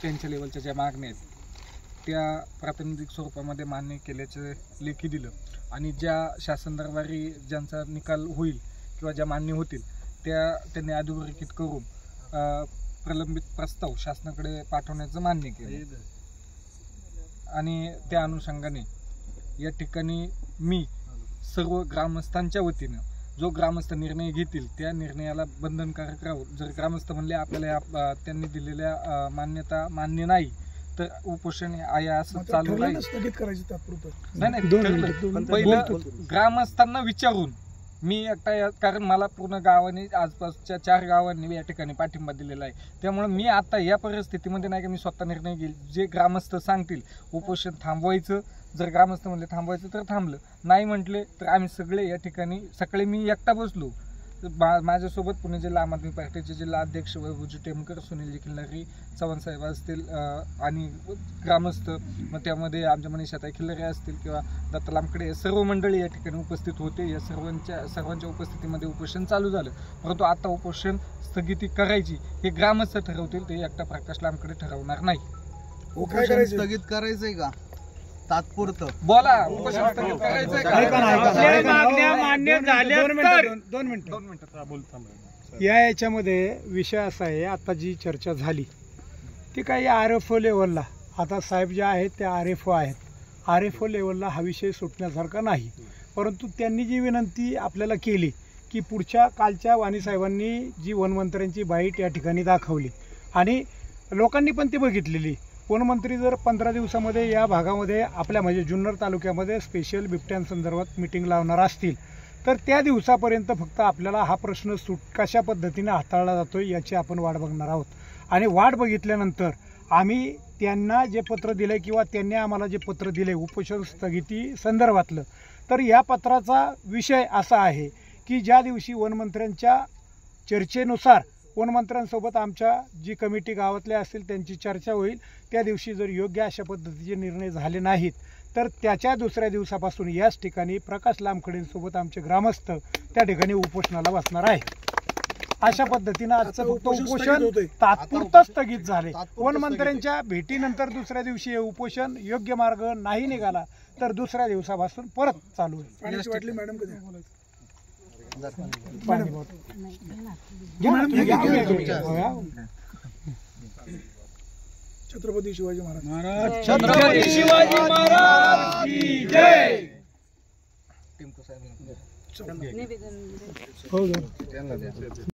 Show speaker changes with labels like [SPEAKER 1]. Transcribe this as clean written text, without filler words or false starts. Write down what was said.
[SPEAKER 1] त्यांच्या लेवलच्या ज्या मागण्या आहेत त्या प्रातिनिधिक स्वरूपामध्ये मान्य केल्याचे लेखी दिलं आणि ज्या शासन दरबारी ज्यांचा निकाल होईल किंवा ज्या मान्य होतील त्या त्यांनी अधोरेखित करून प्रलंबित प्रस्ताव शासनाकडे पाठवण्याचं मान्य केलं आणि त्या अनुषंगाने या ठिकाणी मी सर्व ग्रामस्थांच्या वतीनं जो ग्रामस्थ निर्णय घेतील त्या निर्णयाला बंधनकारक राहून जर ग्रामस्थ म्हणले आपल्याला त्यांनी दिलेल्या मान्यता मान्य नाही तर उपोषण आहे असं चालू राहील.
[SPEAKER 2] स्थगित करायची तात्पुरतं
[SPEAKER 1] नाही पहिलं ग्रामस्थांना विचारून मी एकटा कारण मला पूर्ण गावाने आसपासच्या 4 गावांनी या ठिकाणी पाठिंबा दिलेला आहे त्यामुळे मी आता या परिस्थितीमध्ये नाही का मी स्वतः निर्णय घेईल. जे ग्रामस्थ सांगतील उपोषण थांबवायचं जर ग्रामस्थ म्हणले थांबवायचं तर थांबलं नाही म्हटले तर आम्ही सगळे या ठिकाणी सकाळी मी एकटा बसलो माझ्यासोबत पुणे जिल्हा आम आदमी पार्टीचे जिल्हा अध्यक्ष वैभवजी टेमकर सुनीलजी खिल्लारी चव्हाणसाहेब असतील आणि ग्रामस्थ मग त्यामध्ये आमच्या मनीषाताई खिल्लारी असतील किंवा दत्ता लांबकडे सर्व मंडळी या ठिकाणी उपस्थित होते. या सर्वांच्या उपस्थितीमध्ये उपोषण चालू झालं परंतु आता उपोषण स्थगिती करायची हे ग्रामस्थ ठरवतील ते एकटा प्रकाश लांबकडे ठरवणार नाही.
[SPEAKER 3] उपोषण स्थगित करायचंय का तात्पुरतं
[SPEAKER 1] बोला उपोषण स्थगित करायचंय
[SPEAKER 2] का? याच्यामध्ये विषय असा आहे आता जी चर्चा झाली ती काही RFO लेवलला आता साहेब जे आहेत ते RFO आहेत. RFO लेवलला हा विषय सुटण्यासारखा नाही परंतु त्यांनी जी विनंती आपल्याला केली की पुढच्या कालच्या वाणी साहेबांनी जी वनमंत्र्यांची बाईट या ठिकाणी दाखवली आणि लोकांनी पण ती बघितलेली. वनमंत्री जर 15 दिवसामध्ये या भागामध्ये आपल्या म्हणजे जुन्नर तालुक्यामध्ये स्पेशल बिबट्यांसंदर्भात मिटिंग लावणार असतील तर त्या दिवसापर्यंत फक्त आपल्याला हा प्रश्न कशा पद्धतीने हाताळला जातो याची आपण वाट बघणार आहोत आणि वाट बघितल्यानंतर आम्ही त्यांना जे पत्र दिले किंवा त्यांनी आम्हाला जे पत्र दिले उपोषण स्थगिती संदर्भातलं तर या पत्राचा विषय असा आहे की ज्या दिवशी वनमंत्र्यांच्या चर्चेनुसार वनमंत्र्यांसोबत आमच्या जी कमिटी गावातल्या असतील त्यांची चर्चा होईल त्या दिवशी जर योग्य अशा पद्धतीचे निर्णय झाले नाहीत तर त्याच्या दुसऱ्या दिवसापासून याच ठिकाणी प्रकाश लांबखडेंसोबत आमचे ग्रामस्थ त्या ठिकाणी उपोषणाला बसणार आहे. अशा पद्धतीनं आजचं फक्त उपोषण तात्पुरतं स्थगित झाले. वनमंत्र्यांच्या भेटीनंतर दुसऱ्या दिवशी हे उपोषण योग्य मार्ग नाही निघाला तर दुसऱ्या दिवसापासून परत चालू होईल. मॅडम छत्रपती शिवाजी महाराज
[SPEAKER 1] छत्रपती शिवाजी महाराज की जय.
[SPEAKER 2] हो